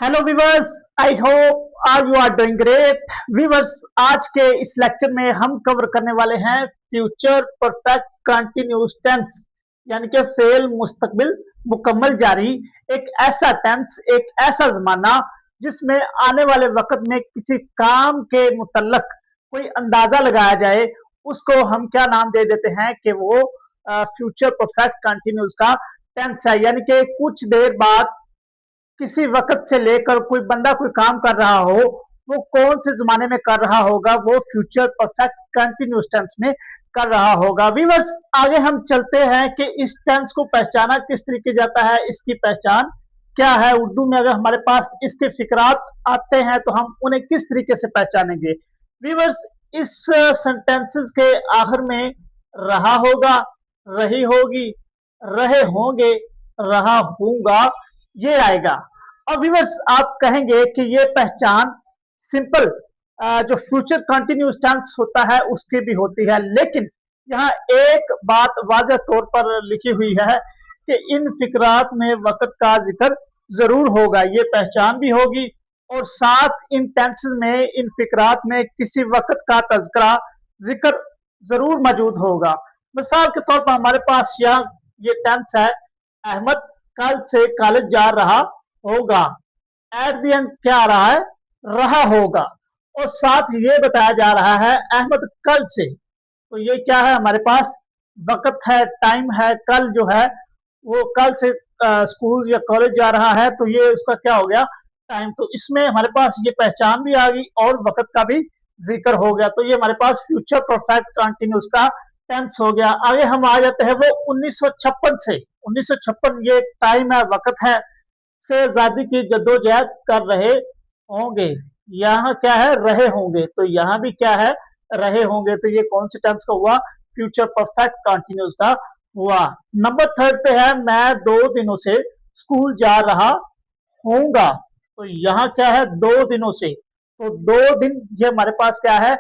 Hello viewers, I hope आज you are doing great. Viewers, आज के इस लेक्चर में हम कवर करने वाले हैं फ्यूचर परफेक्ट कंटिन्यूस टेंस, यानी कि फेल मुस्तकबिल मुकम्मल जारी। एक ऐसा टेंस, एक ऐसा जमाना जिसमें आने वाले वक्त में किसी काम के मुतल्लक कोई अंदाजा लगाया जाए, उसको हम क्या नाम दे देते हैं कि वो फ्यूचर परफेक्ट कंटिन्यूस का टेंस है। यानी कि कुछ देर बाद किसी वक्त से लेकर कोई बंदा कोई काम कर रहा हो, वो कौन से जमाने में कर रहा होगा, वो फ्यूचर परफेक्ट कंटिन्यूस टेंस में कर रहा होगा। व्यूअर्स, आगे हम चलते हैं कि इस टेंस को पहचाना किस तरीके जाता है, इसकी पहचान क्या है। उर्दू में अगर हमारे पास इसके फिकरात आते हैं तो हम उन्हें किस तरीके से पहचानेंगे। व्यूअर्स, इस सेंटेंसेस के आखिर में रहा होगा, रही होगी, रहे होंगे, रहा होगा, ये आएगा। और व्यूअर्स, आप कहेंगे कि ये पहचान सिंपल जो फ्यूचर कंटिन्यूस टेंस होता है उसकी भी होती है, लेकिन यहाँ एक बात वाज़ह तौर पर लिखी हुई है कि इन फिकरात में वक्त का जिक्र जरूर होगा, ये पहचान भी होगी और साथ इन टेंसेस में, इन फिकरात में किसी वक्त का तज़किरा, जिक्र जरूर मौजूद होगा। मिसाल के तौर पर हमारे पास यहाँ ये टेंस है, अहमद कल से कॉलेज जा रहा होगा। एट द एंड क्या आ रहा है, रहा होगा, और साथ ये बताया जा रहा है अहमद कल से, तो ये क्या है, हमारे पास वक्त है, टाइम है। कल जो है वो कल से स्कूल या कॉलेज जा रहा है, तो ये उसका क्या हो गया, टाइम। तो इसमें हमारे पास ये पहचान भी आ गई और वक्त का भी जिक्र हो गया, तो ये हमारे पास फ्यूचर परफेक्ट कंटिन्यूस का टेंस हो गया। आगे हम आ जाते हैं वो 1956 से। 1956 ये टाइम है, वक्त है, से आजादी की जद्दोजहद कर रहे होंगे। यहाँ क्या है, रहे होंगे, तो यहाँ भी क्या है, रहे होंगे, तो ये कौन से टेंस का हुआ, फ्यूचर परफेक्ट कंटिन्यूस का हुआ। नंबर थर्ड पे है, मैं 2 दिनों से स्कूल जा रहा होऊंगा, तो यहाँ क्या है, 2 दिनों से, तो 2 दिन ये हमारे पास क्या है,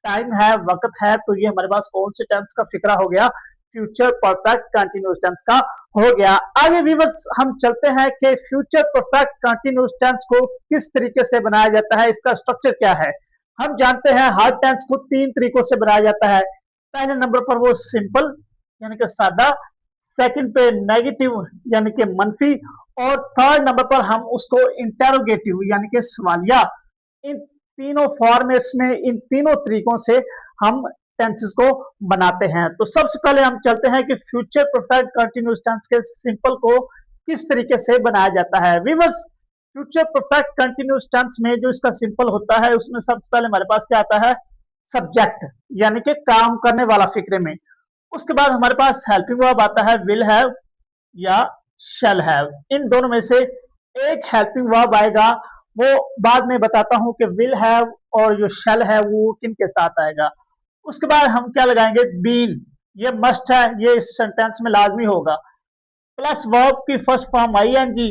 टाइम है, वक्त है, तो ये हमारे पास कौन से टेंस का फिक्रा हो गया, फ्यूचर परफेक्ट कंटिन्यूस टेंस का हो गया। आगे व्यूअर्स, हम चलते हैं कि फ्यूचर परफेक्ट कंटिन्यूस टेंस को किस तरीके से बनाया जाता है, इसका स्ट्रक्चर क्या है। हम जानते हैं हर टेंस को 3 तरीकों से बनाया जाता है। पहले नंबर पर वो सिंपल यानी कि सादा, सेकंड पे नेगेटिव यानी कि मनफी, और थर्ड नंबर पर हम उसको इंटेरोगेटिव यानी कि सवालिया। इन तीनों फॉर्मेट्स में, इन तीनों तरीकों से हम टेंसेस को बनाते हैं। तो सबसे पहले हम चलते हैं कि फ्यूचर परफेक्ट कंटिन्यूस टेंस के सिंपल को किस तरीके से बनाया जाता है। Viewers, future perfect continuous tense में जो इसका सिंपल होता है, उसमें सबसे पहले हमारे पास क्या आता है, सब्जेक्ट यानी कि काम करने वाला फिक्रे में। उसके बाद हमारे पास हेल्पिंग वर्ब आता है, विल हैव या शैल हैव। इन दोनों में से एक हेल्पिंग वर्ब आएगा, वो बाद में बताता हूं कि विल हैव और जो शैल है वो किन के साथ आएगा। उसके बाद हम क्या लगाएंगे, बीन, ये मस्ट है, ये इस सेंटेंस में लाजमी होगा, प्लस वर्ब की फर्स्ट फॉर्म आईएनजी।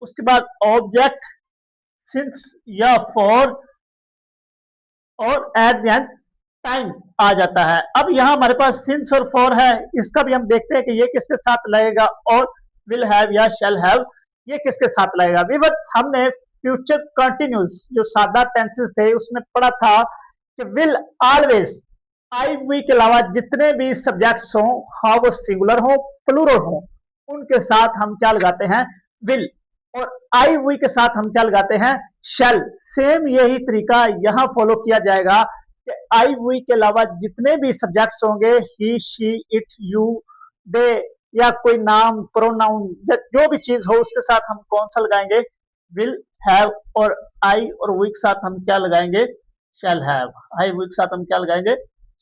उसके बाद ऑब्जेक्ट, सिंस या फॉर, और एट द एंड टाइम आ जाता है। अब यहाँ हमारे पास सिंस और फॉर है, इसका भी हम देखते हैं कि ये किसके साथ लगेगा, और विल हैव या शैल हैव ये किसके साथ लगेगा। विवर्स, हमने फ्यूचर कंटिन्यूस जो सादा टेंसेस थे उसमें पढ़ा था कि विल ऑलवेज, आई वी के अलावा जितने भी सब्जेक्ट्स हों, हाँ वो सिंगुलर हो प्लूरल हो, उनके साथ हम क्या लगाते हैं, विल, और आई वी के साथ हम क्या लगाते हैं, शैल। सेम यही तरीका यहाँ फॉलो किया जाएगा कि आई वी के अलावा जितने भी सब्जेक्ट्स होंगे, ही शी इट यू दे, या कोई नाम प्रोनाउन जो भी चीज हो उसके साथ हम कौन सा लगाएंगे, विल हैव, और आई और वी के साथ हम क्या लगाएंगे, शैल हैव। आई वी के साथ हम क्या लगाएंगे,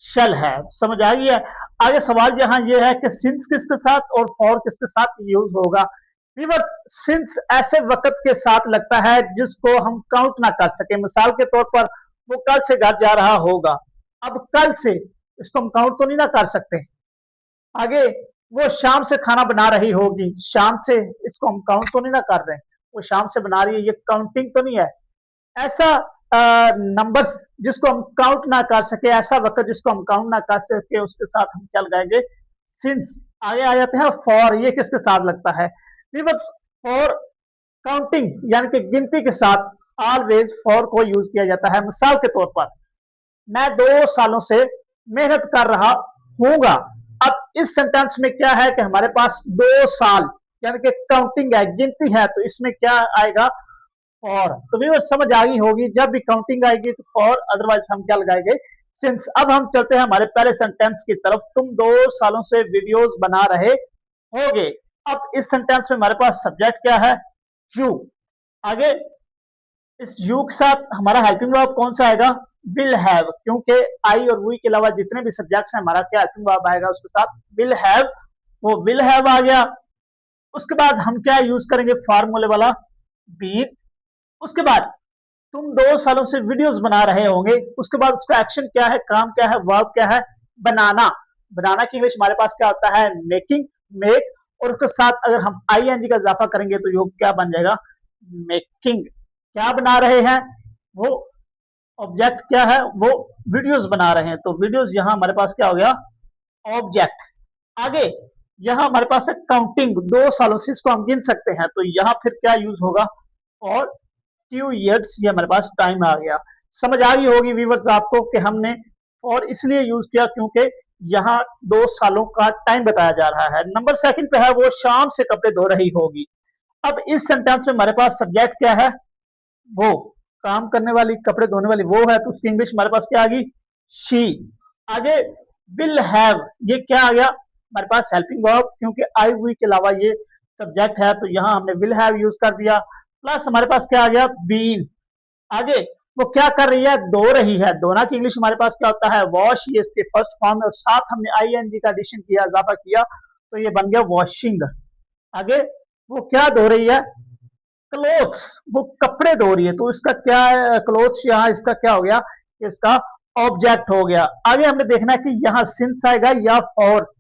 शैल हैव। समझ आ गई है। आगे सवाल यहाँ ये है कि सिंस किसके साथ और फॉर किसके साथ यूज होगा। सिंस ऐसे वक्त के साथ लगता है जिसको हम काउंट ना कर सके। मिसाल के तौर पर वो कल से घर जा रहा होगा, अब कल से इसको हम काउंट तो नहीं ना कर सकते। आगे वो शाम से खाना बना रही होगी, शाम से इसको हम काउंट तो नहीं ना कर रहे हैं, वो शाम से बना रही है, ये काउंटिंग तो नहीं है। ऐसा नंबर्स जिसको हम काउंट ना कर सके, ऐसा वक्त जिसको हम काउंट ना कर सके, उसके साथ हम क्या लगाएंगे, सिंस। आगे आ जाते हैं फॉर, ये किसके साथ लगता है, फॉर काउंटिंग यानी कि गिनती के साथ ऑलवेज फॉर को यूज किया जाता है। मिसाल के तौर पर मैं 2 सालों से मेहनत कर रहा हूँगा। अब इस सेंटेंस में क्या है कि हमारे पास 2 साल यानी कि काउंटिंग है, गिनती है, तो इसमें क्या आएगा, फॉर। तो भी वो समझ आ गई होगी, जब भी काउंटिंग आएगी तो फॉर, अदरवाइज हम क्या लगाएंगे, सिंस। अब हम चलते हैं हमारे पहले सेंटेंस की तरफ। तुम 2 सालों से वीडियोस बना रहे होगे। अब इस सेंटेंस में हमारे पास सब्जेक्ट क्या है, यू। आगे इस यू के साथ हमारा हेल्पिंग वर्ब कौन सा आएगा, विल हैव, क्योंकि आई और वी के अलावा जितने भी सब्जेक्ट्स हैं हमारा क्या हेल्पिंग वर्ब आएगा उसके साथ, विल हैव। वो विल हैव आ गया। उसके बाद हम क्या यूज करेंगे, फार्मूले वाला बीन। उसके बाद तुम 2 सालों से वीडियोस बना रहे होंगे। उसके बाद उसका एक्शन क्या है, काम क्या है, वर्ब क्या है, बनाना। बनाना की इंग्लिश हमारे पास क्या होता है, मेकिंग, मेक। और उसके साथ अगर हम आई एन जी का इजाफा करेंगे तो योग क्या बन जाएगा, मेकिंग। क्या बना रहे हैं, वो ऑब्जेक्ट क्या है, वो वीडियोस बना रहे हैं, तो वीडियोस यहाँ हमारे पास क्या हो गया, ऑब्जेक्ट। आगे यहाँ हमारे पास है काउंटिंग, 2 सालों से इसको हम गिन सकते हैं, तो यहाँ फिर क्या यूज होगा, और 2 years, ये हमारे पास टाइम आ गया। समझ आ गई होगी व्यूवर्स आपको कि हमने और इसलिए यूज किया क्योंकि यहाँ 2 सालों का टाइम बताया जा रहा है। नंबर सेकंड पे है, वो शाम से कपड़े धो रही होगी। अब इस सेंटेंस में हमारे पास सब्जेक्ट क्या है, वो काम करने वाली, कपड़े धोने वाली वो है, तो उसकी इंग्लिश हमारे पास क्या आ गई, शी। आगे विल हैव, ये क्या आ गया हमारे पास, हेल्पिंग वर्ब, क्योंकि आई वी के अलावा ये सब्जेक्ट है, तो यहाँ हमने विल हैव यूज कर दिया। प्लस हमारे पास क्या आ गया, बीन। आगे वो क्या कर रही है, धो रही है। धोना की इंग्लिश हमारे पास क्या होता है, वॉश, ये इसके फर्स्ट फॉर्म है, और साथ हमने आई एन जी का एडिशन किया, इजाफा किया, तो ये बन गया वॉशिंग। आगे वो क्या धो रही है, क्लोथ्स, वो कपड़े धो रही है, तो इसका क्या है, क्लोथ्स, यहाँ इसका क्या हो गया, इसका ऑब्जेक्ट हो गया। आगे हमने देखना है कि यहाँ सिंस आएगा या फॉर।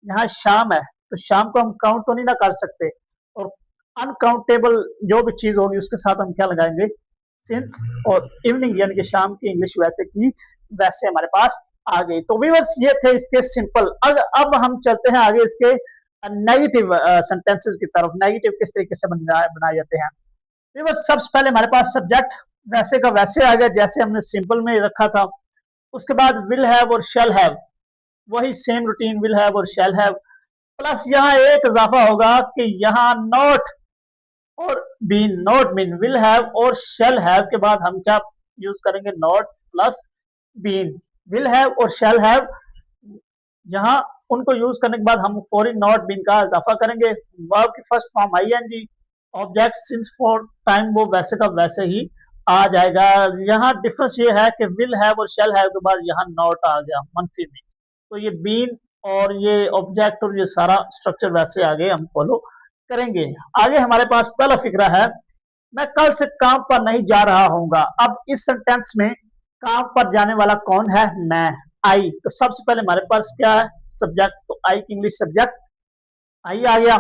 यहाँ शाम है, तो शाम को हम काउंट तो नहीं ना कर सकते, और अनकाउंटेबल जो भी चीज होगी उसके साथ हम क्या लगाएंगे, सिंस। और इवनिंग यानी कि शाम की इंग्लिश वैसे की वैसे हमारे पास आ गई। तो व्यूअर्स ये थे इसके सिंपल। अब हम चलते हैं आगे इसके नेगेटिव सेंटेंसेस की तरफ। नेगेटिव किस तरीके से बनाए जाते हैं। व्यूअर्स सबसे पहले हमारे पास सब्जेक्ट वैसे का वैसे आ गया जैसे हमने सिंपल में रखा था। उसके बाद विल हैव और शेल हैव, वही सेम रूटीन, विल हैव और शेल हैव। प्लस यहाँ एक इजाफा होगा कि यहाँ नॉट और been, not been, will have और शेल हैव के बाद हम क्या यूज करेंगे, not plus been. Will have और शेल हैव, यहाँ उनको यूज करने के बाद हम फॉर नॉट बीन का इजाफा करेंगे। वर्ब की first form I N G, object since for time वो वैसे का वैसे ही आ जाएगा। यहाँ डिफरेंस ये है कि विल हैव और शेल हैव के बाद यहाँ नॉट आ गया मंथली में, तो ये बीन और ये ऑब्जेक्ट और ये सारा स्ट्रक्चर वैसे आगे हम फॉलो करेंगे। आगे हमारे पास पहला फिक्रा है, मैं कल से काम पर नहीं जा रहा हूँगा। अब इस सेंटेंस में काम पर जाने वाला कौन है, मैं, आई। तो सबसे पहले हमारे पास क्या है, सब्जेक्ट, तो आई की इंग्लिश सब्जेक्ट आई आ गया।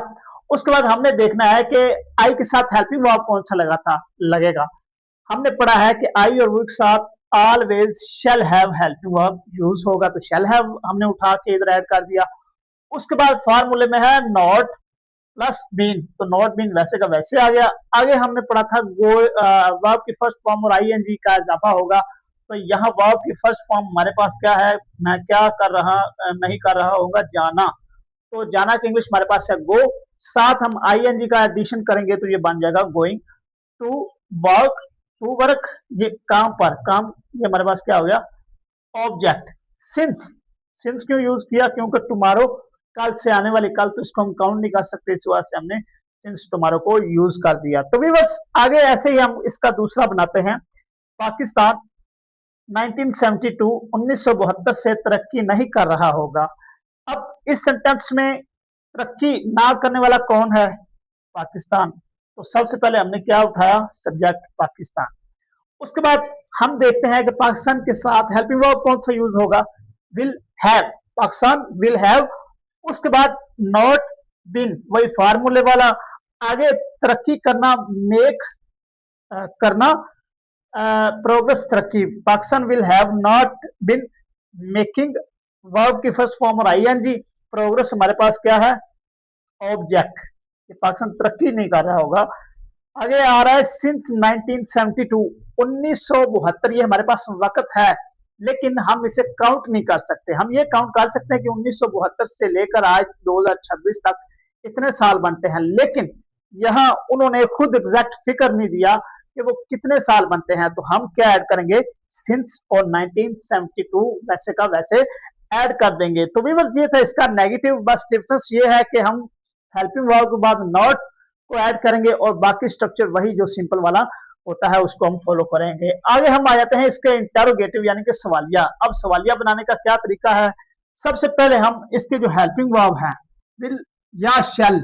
उसके बाद हमने देखना है कि आई के साथ हेल्पिंग वर्ब कौन सा लगा था, लगेगा। हमने पढ़ा है कि आई और वी के साथ always shall have helping verb use होगा, तो शेल हैव हमने उठा के इधर ऐड कर दिया। उसके बाद फार्मूले में है नॉट प्लस बीन, तो नॉट बीन वैसे का वैसे आ गया। आगे हमने पढ़ा था गो, वर्ब की फर्स्ट फॉर्म और आईएनजी का इजाफा होगा, तो यहाँ वर्ब की फर्स्ट फॉर्म हमारे पास क्या है, मैं क्या कर रहा नहीं कर रहा होगा, जाना। तो जाना की इंग्लिश हमारे पास है गो, साथ हम आईएनजी का एडिशन करेंगे तो ये बन जाएगा going to work. To work, ये काम पर, काम, ये हमारे पास क्या हो गया, ऑब्जेक्ट। सिंस, सिंस क्यों यूज किया, क्योंकि टुमारो, कल से आने वाली, कल तो इसको हम काउंट नहीं कर सकते, इस वजह से हमने सिंस टुमारो को यूज कर दिया। तो भी बस आगे ऐसे ही हम इसका दूसरा बनाते हैं। पाकिस्तान 1972 1972 से तरक्की नहीं कर रहा होगा। अब इस सेंटेंस में तरक्की ना करने वाला कौन है, पाकिस्तान। तो सबसे पहले हमने क्या उठाया, सब्जेक्ट पाकिस्तान। उसके बाद हम देखते हैं कि पाकिस्तान के साथ हेल्पिंग वर्ब कौन सा यूज होगा, will have, Pakistan will have. उसके बाद नॉट बिन, वही फार्मूले वाला। आगे तरक्की करना, मेक करना, प्रोग्रेस, तरक्की, Pakistan will have not been making, verb की फर्स्ट फॉर्म और आईएनजी। प्रोग्रेस हमारे पास क्या है, ऑब्जेक्ट, पाकिस्तान तरक्की नहीं कर रहा होगा। आगे आ रहा है सिंस 1972, 1972, ये हमारे पास वक्त है, लेकिन हम इसे काउंट नहीं कर सकते। हम ये काउंट कर सकते हैं कि 1972 से लेकर आज 2026 तक इतने साल बनते हैं, लेकिन यहाँ उन्होंने खुद एग्जैक्ट फिगर नहीं दिया कि वो कितने साल बनते हैं। तो हम क्या ऐड करेंगे, सिंस और 1972 वैसे का वैसे ऐड कर देंगे। तो व्यूअर्स ये था इसका नेगेटिव, बस डिफरेंस ये है कि हम हेल्पिंग वर्ब के बाद नॉट को ऐड करेंगे और बाकी स्ट्रक्चर वही जो सिंपल वाला होता है उसको हम फॉलो करेंगे। आगे हम आ जाते हैं इसके इंटेरोगेटिव यानी कि सवालिया। अब सवालिया बनाने का क्या तरीका है, सबसे पहले हम इसके जो हेल्पिंग वर्ब है विल या शेल,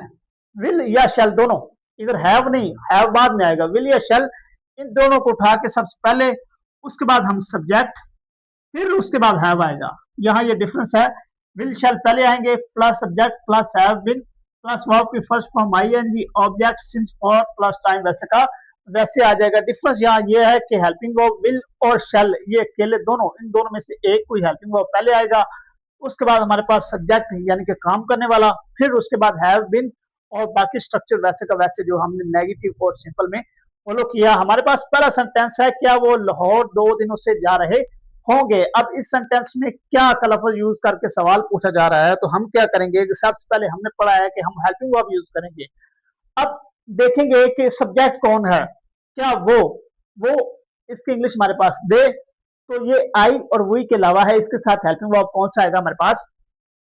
विल या शेल दोनों, इधर हैव नहीं, हैव बाद में आएगा, विल या शेल, इन दोनों को उठा के सबसे पहले, उसके बाद हम सब्जेक्ट, फिर उसके बाद हैव आएगा। यहाँ ये डिफरेंस है, विल शेल पहले आएंगे plus subject plus have been plus verb की first form ING object since for plus time वैसे का वैसे आ जाएगा। डिफरेंस यहाँ ये है कि हेल्पिंग वर्ब विल और शेल ये अकेले दोनों, इन दोनों में से एक कोई हेल्पिंग वर्ब पहले आएगा, उसके बाद हमारे पास सब्जेक्ट यानी कि काम करने वाला, फिर उसके बाद हैव बीन और बाकी स्ट्रक्चर वैसे का वैसे जो हमने नेगेटिव और सिंपल में फॉलो किया। हमारे पास पहला सेंटेंस है, क्या वो लाहौर 2 दिनों से जा रहे होंगे। अब इस सेंटेंस में क्या का लफ्ज यूज करके सवाल पूछा जा रहा है, तो हम क्या करेंगे कि सबसे पहले हमने पढ़ा है कि हम हेल्पिंग वर्ब यूज करेंगे। अब देखेंगे कि सब्जेक्ट कौन है, क्या वो इसकी इंग्लिश हमारे पास दे, तो ये आई और वी के अलावा है, इसके साथ हेल्पिंग वर्ब कौन सा आएगा हमारे पास,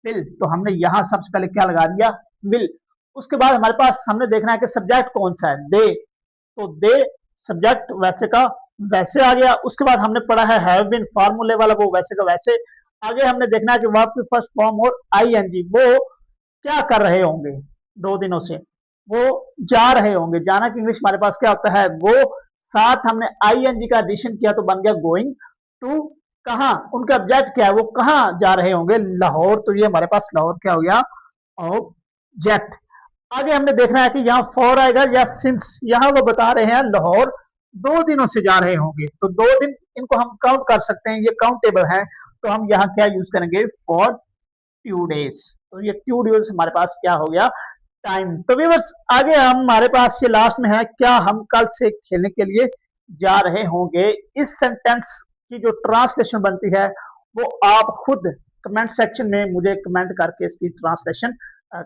विल। तो हमने यहां सबसे पहले क्या लगा दिया, विल। उसके बाद हमारे पास हमने देखना है कि सब्जेक्ट कौन सा है, दे, तो दे सब्जेक्ट वैसे का वैसे आ गया। उसके बाद हमने पढ़ा है हैव बीन फार्मूले वाला, वो वैसे का वैसे। आगे हमने देखना है कि वर्ब की फर्स्ट फॉर्म और आईएनजी वो क्या कर रहे होंगे 2 दिनों से, वो जा रहे होंगे। जाना की इंग्लिश हमारे पास क्या होता है, गो, साथ हमने आईएनजी का एडिशन किया तो बन गया गोइंग टू। कहा उनका ऑब्जेक्ट क्या है, वो कहाँ जा रहे होंगे, लाहौर, तो ये हमारे पास लाहौर क्या हो गया, ऑब्जेक्ट। आगे हमने देखना है कि यहाँ फॉर आएगा या सिंस, यहाँ वो बता रहे हैं लाहौर 2 दिनों से जा रहे होंगे, तो 2 दिन इनको हम काउंट कर सकते हैं, ये काउंटेबल है। तो हम यहाँ क्या यूज करेंगे, फॉर 2 डेज, तो ये 2 डेज हमारे पास क्या हो गया, टाइम। तो व्यूअर्स आगे हमारे पास ये लास्ट में है, क्या हम कल से खेलने के लिए जा रहे होंगे। इस सेंटेंस की जो ट्रांसलेशन बनती है वो आप खुद कमेंट सेक्शन में मुझे कमेंट करके इसकी ट्रांसलेशन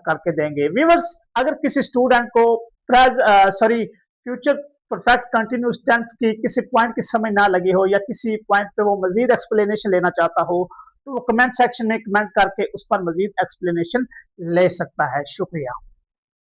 करके देंगे। व्यूअर्स अगर किसी स्टूडेंट को फ्यूचर परफेक्ट कंटिन्यूस टेंस की किसी पॉइंट की समझ ना लगी हो या किसी पॉइंट पे वो मजीद एक्सप्लेनेशन लेना चाहता हो, तो वो कमेंट सेक्शन में कमेंट करके उस पर मजीद एक्सप्लेनेशन ले सकता है। शुक्रिया।